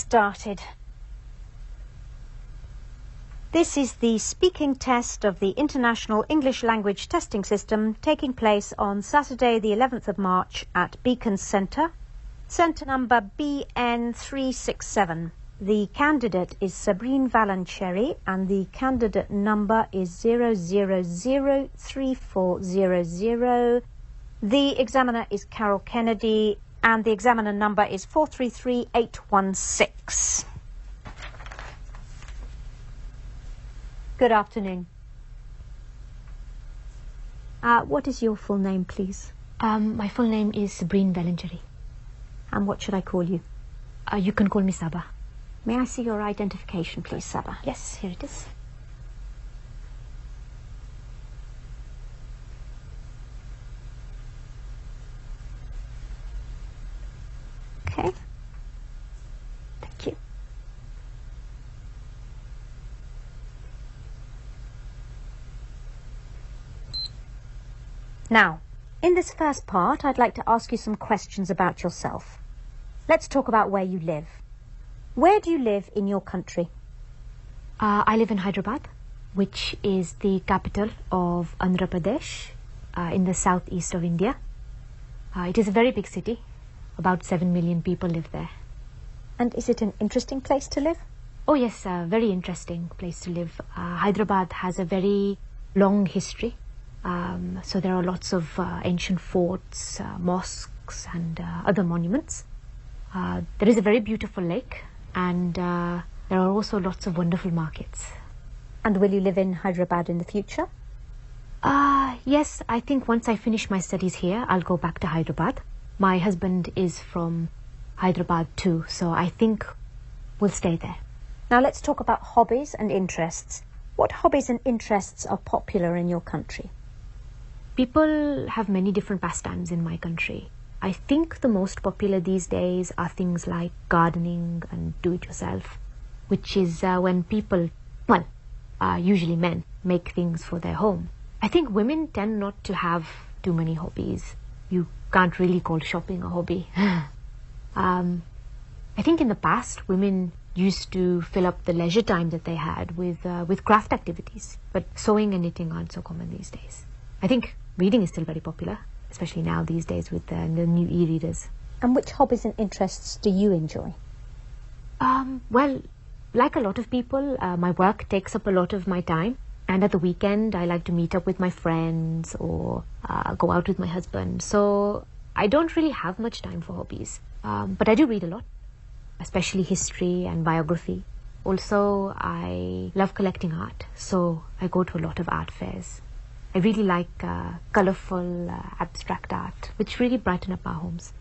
started. This is the speaking test of the International English Language Testing System taking place on Saturday the 11th of March at Beacon Centre, centre number BN367. The candidate is Sabrine Valencheri and the candidate number is 0003400. The examiner is Carol Kennedy and the examiner number is 433816. Good afternoon. What is your full name, please? My full name is Sabrine Valencheri. And what should I call you? You can call me Saba. May I see your identification, please, Saba? Yes, here it is. Okay. Thank you. Now, in this first part, I'd like to ask you some questions about yourself. Let's talk about where you live. Where do you live in your country? I live in Hyderabad, which is the capital of Andhra Pradesh, in the southeast of India. It is a very big city. About 7 million people live there. And is it an interesting place to live? Oh yes, a very interesting place to live. Hyderabad has a very long history. So there are lots of ancient forts, mosques and other monuments. There is a very beautiful lake and there are also lots of wonderful markets. And will you live in Hyderabad in the future? Yes, I think once I finish my studies here, I'll go back to Hyderabad. My husband is from Hyderabad too, so I think we'll stay there. Now let's talk about hobbies and interests. What hobbies and interests are popular in your country? People have many different pastimes in my country. I think the most popular these days are things like gardening and do-it-yourself, which is when people, well, usually men, make things for their home. I think women tend not to have too many hobbies. You can't really call shopping a hobby. I think in the past, women used to fill up the leisure time that they had with craft activities, but sewing and knitting aren't so common these days. I think reading is still very popular, especially now these days with the new e-readers. And which hobbies and interests do you enjoy? Well, like a lot of people, my work takes up a lot of my time. And at the weekend, I like to meet up with my friends or go out with my husband. So I don't really have much time for hobbies. But I do read a lot, especially history and biography. Also, I love collecting art. So I go to a lot of art fairs. I really like colourful, abstract art, which really brighten up our homes.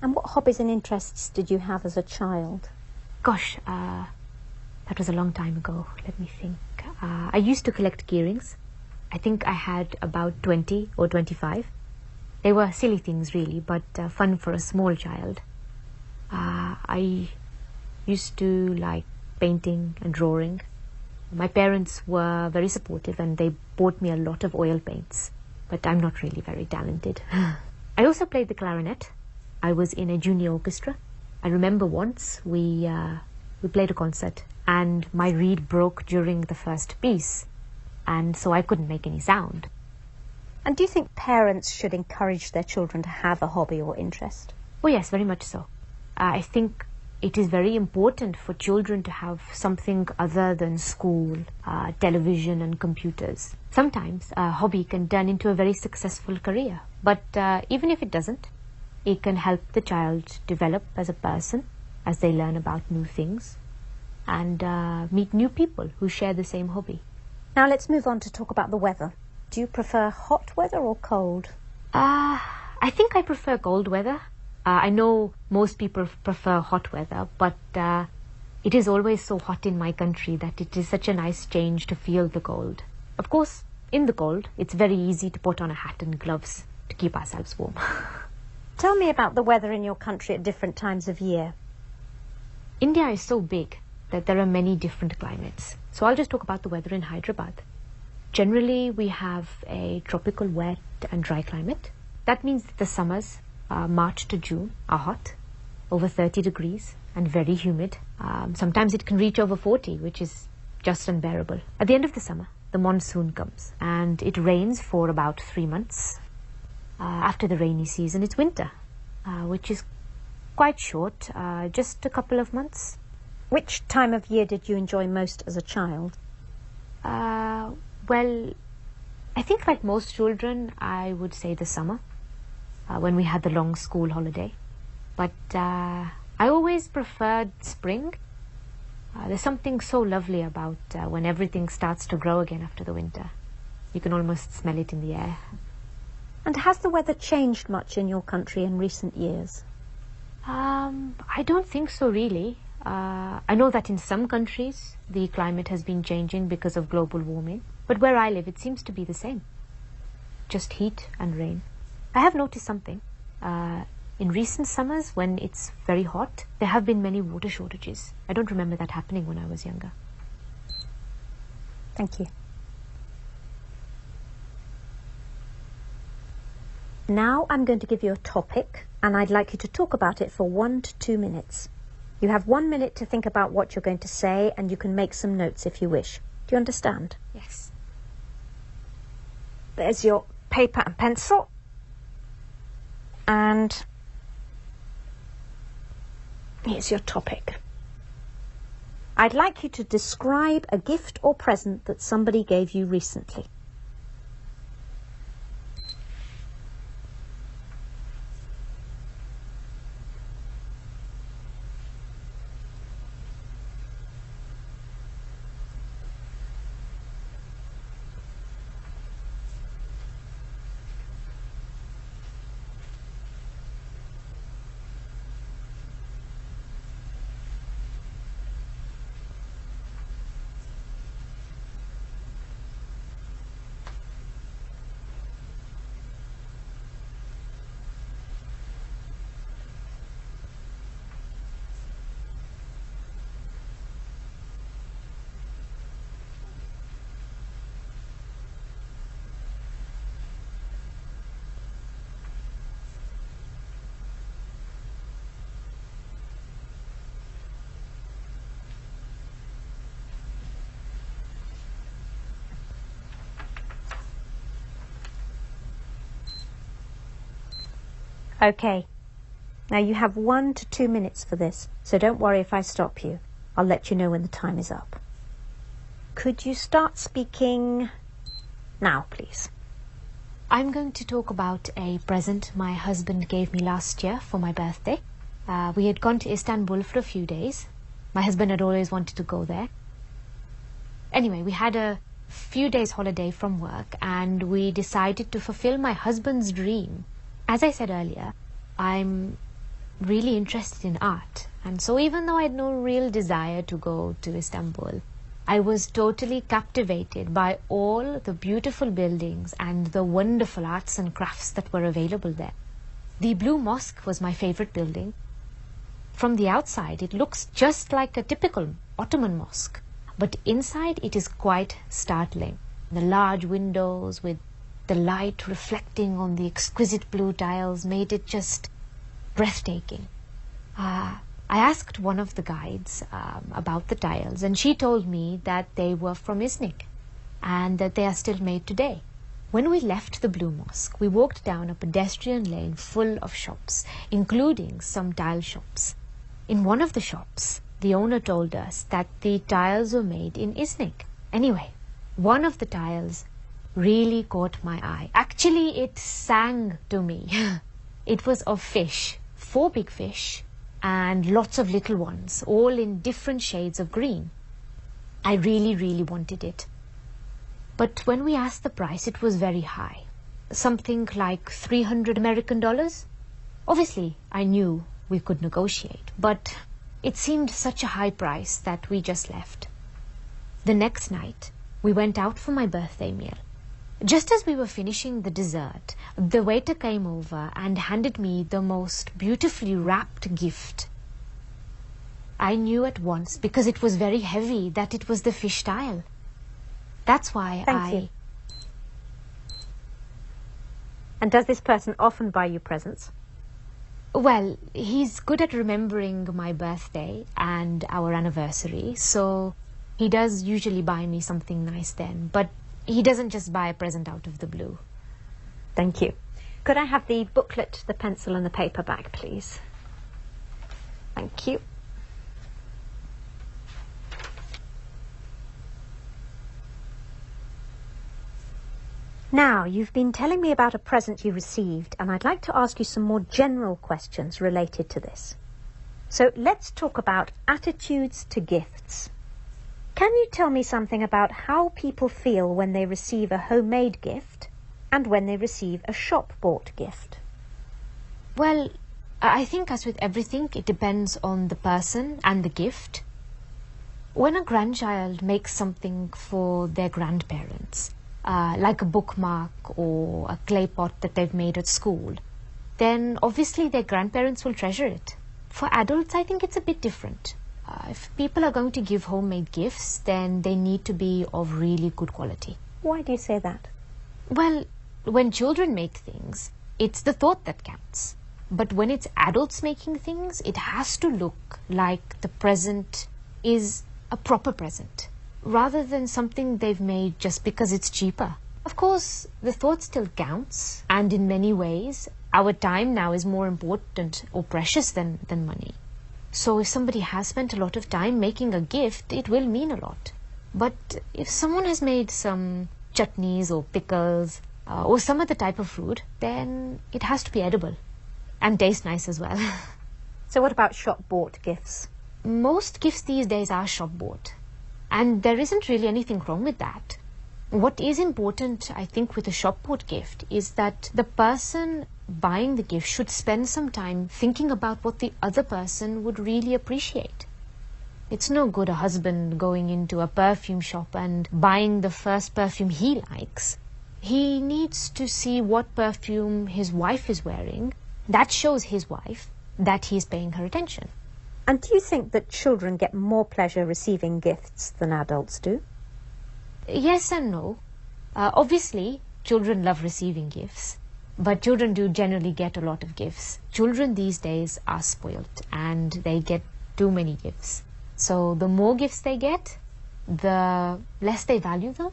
And what hobbies and interests did you have as a child? Gosh, that was a long time ago. Let me think. I used to collect key rings. I think I had about 20 or 25. They were silly things really, but fun for a small child. I used to like painting and drawing. My parents were very supportive and they bought me a lot of oil paints, but I'm not really very talented. I also played the clarinet. I was in a junior orchestra. I remember once we played a concert and my reed broke during the first piece, and so I couldn't make any sound. And do you think parents should encourage their children to have a hobby or interest? Oh yes, very much so. I think it is very important for children to have something other than school, television and computers. Sometimes a hobby can turn into a very successful career, but even if it doesn't, it can help the child develop as a person as they learn about new things and meet new people who share the same hobby. Now let's move on to talk about the weather. Do you prefer hot weather or cold? I think I prefer cold weather. I know most people prefer hot weather, but it is always so hot in my country that it is such a nice change to feel the cold. Of course, in the cold, it's very easy to put on a hat and gloves to keep ourselves warm. Tell me about the weather in your country at different times of year. India is so big that there are many different climates. So I'll just talk about the weather in Hyderabad. Generally, we have a tropical wet and dry climate. That means that the summers, March to June, are hot, over 30 degrees, and very humid. Sometimes it can reach over 40, which is just unbearable. At the end of the summer, the monsoon comes and it rains for about 3 months. After the rainy season, it's winter, which is quite short, just a couple of months. Which time of year did you enjoy most as a child? Well, I think like most children, I would say the summer, when we had the long school holiday. But I always preferred spring. There's something so lovely about when everything starts to grow again after the winter. You can almost smell it in the air. And has the weather changed much in your country in recent years? I don't think so, really. I know that in some countries the climate has been changing because of global warming, but where I live it seems to be the same. Just heat and rain. I have noticed something. In recent summers, when it's very hot, there have been many water shortages. I don't remember that happening when I was younger. Thank you. Now I'm going to give you a topic, and I'd like you to talk about it for 1 to 2 minutes. You have 1 minute to think about what you're going to say, and you can make some notes if you wish. Do you understand? Yes. There's your paper and pencil. And here's your topic. I'd like you to describe a gift or present that somebody gave you recently. Okay. Now you have 1 to 2 minutes for this, so don't worry if I stop you. I'll let you know when the time is up. Could you start speaking now, please? I'm going to talk about a present my husband gave me last year for my birthday. We had gone to Istanbul for a few days. My husband had always wanted to go there. Anyway, we had a few days holiday from work and we decided to fulfill my husband's dream. As I said earlier, I'm really interested in art, and so even though I had no real desire to go to Istanbul, I was totally captivated by all the beautiful buildings and the wonderful arts and crafts that were available there. The Blue Mosque was my favorite building. From the outside, it looks just like a typical Ottoman mosque, but inside it is quite startling. The large windows with the light reflecting on the exquisite blue tiles made it just breathtaking. I asked one of the guides about the tiles, and she told me that they were from Iznik and that they are still made today. When we left the Blue Mosque, we walked down a pedestrian lane full of shops, including some tile shops. In one of the shops, the owner told us that the tiles were made in Iznik. Anyway, one of the tiles really caught my eye. Actually, it sang to me. It was of fish, 4 big fish, and lots of little ones, all in different shades of green. I really wanted it. But when we asked the price, it was very high. Something like $300 Obviously, I knew we could negotiate, but it seemed such a high price that we just left. The next night, we went out for my birthday meal. Just as we were finishing the dessert, the waiter came over and handed me the most beautifully wrapped gift. I knew at once, because it was very heavy, that it was the fish tile. That's why Thank you. And does this person often buy you presents? Well, he's good at remembering my birthday and our anniversary, so he does usually buy me something nice then, but he doesn't just buy a present out of the blue. Thank you. Could I have the booklet, the pencil and the paper back, please? Thank you. Now, you've been telling me about a present you received, and I'd like to ask you some more general questions related to this. So let's talk about attitudes to gifts. Can you tell me something about how people feel when they receive a homemade gift and when they receive a shop-bought gift? Well, I think as with everything, it depends on the person and the gift. When a grandchild makes something for their grandparents, like a bookmark or a clay pot that they've made at school, then obviously their grandparents will treasure it. For adults, I think it's a bit different. If people are going to give homemade gifts, then they need to be of really good quality. Why do you say that? Well, when children make things, it's the thought that counts. But when it's adults making things, it has to look like the present is a proper present, rather than something they've made just because it's cheaper. Of course, the thought still counts, and in many ways, our time now is more important or precious than money. So if somebody has spent a lot of time making a gift, it will mean a lot. But if someone has made some chutneys or pickles or some other type of food, then it has to be edible and taste nice as well. So what about shop-bought gifts? Most gifts these days are shop-bought, and there isn't really anything wrong with that. What is important, I think, with a shop-bought gift is that the person buying the gift should spend some time thinking about what the other person would really appreciate. It's no good a husband going into a perfume shop and buying the first perfume he likes. He needs to see what perfume his wife is wearing. That shows his wife that he's paying her attention. And do you think that children get more pleasure receiving gifts than adults do? Yes and no. Obviously, children love receiving gifts, but children do generally get a lot of gifts. Children these days are spoilt and they get too many gifts. So the more gifts they get, the less they value them.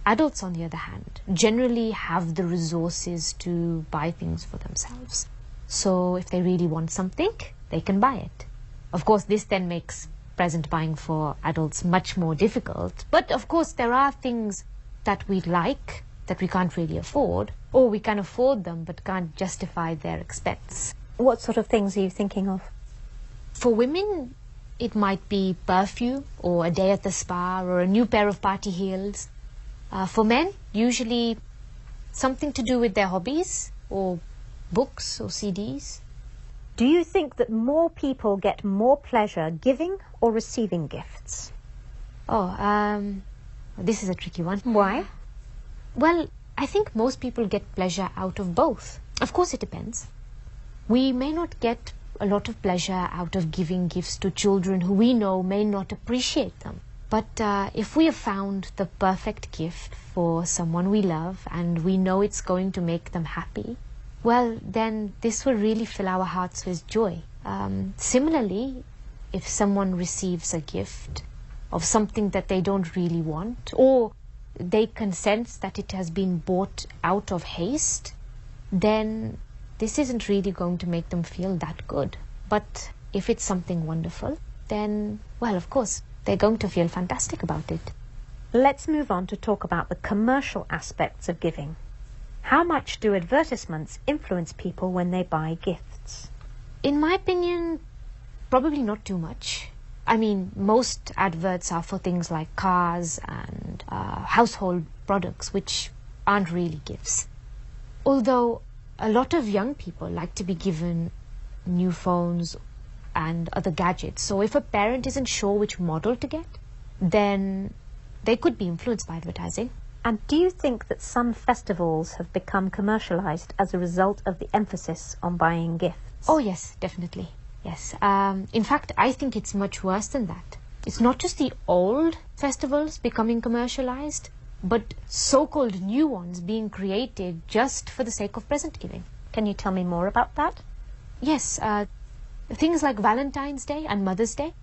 Adults, on the other hand, generally have the resources to buy things for themselves. So if they really want something, they can buy it. Of course, this then makes present buying for adults much more difficult. But of course, there are things that we like that we can't really afford, or we can afford them but can't justify their expense. What sort of things are you thinking of? For women, it might be perfume or a day at the spa or a new pair of party heels. For men, usually something to do with their hobbies or books or CDs. Do you think that more people get more pleasure giving or receiving gifts? This is a tricky one. Why? Well, I think most people get pleasure out of both. Of course, it depends. We may not get a lot of pleasure out of giving gifts to children who we know may not appreciate them. But if we have found the perfect gift for someone we love and we know it's going to make them happy, well, then this will really fill our hearts with joy. Similarly, if someone receives a gift of something that they don't really want, or they can sense that it has been bought out of haste, then this isn't really going to make them feel that good. But if it's something wonderful, then, well, of course, they're going to feel fantastic about it. Let's move on to talk about the commercial aspects of giving. How much do advertisements influence people when they buy gifts? In my opinion, probably not too much. I mean, most adverts are for things like cars and household products, which aren't really gifts. Although a lot of young people like to be given new phones and other gadgets. So if a parent isn't sure which model to get, then they could be influenced by advertising. And do you think that some festivals have become commercialized as a result of the emphasis on buying gifts? Oh yes, definitely. Yes. In fact, I think it's much worse than that. It's not just the old festivals becoming commercialized, but so-called new ones being created just for the sake of present giving. Can you tell me more about that? Yes, things like Valentine's Day and Mother's Day,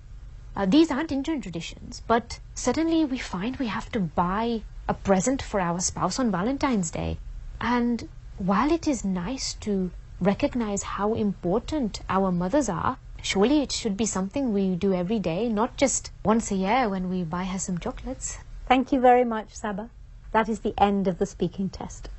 these aren't Indian traditions, but suddenly we find we have to buy a present for our spouse on Valentine's Day. And while it is nice to recognize how important our mothers are, surely it should be something we do every day, not just once a year when we buy her some chocolates. Thank you very much, Saba. That is the end of the speaking test.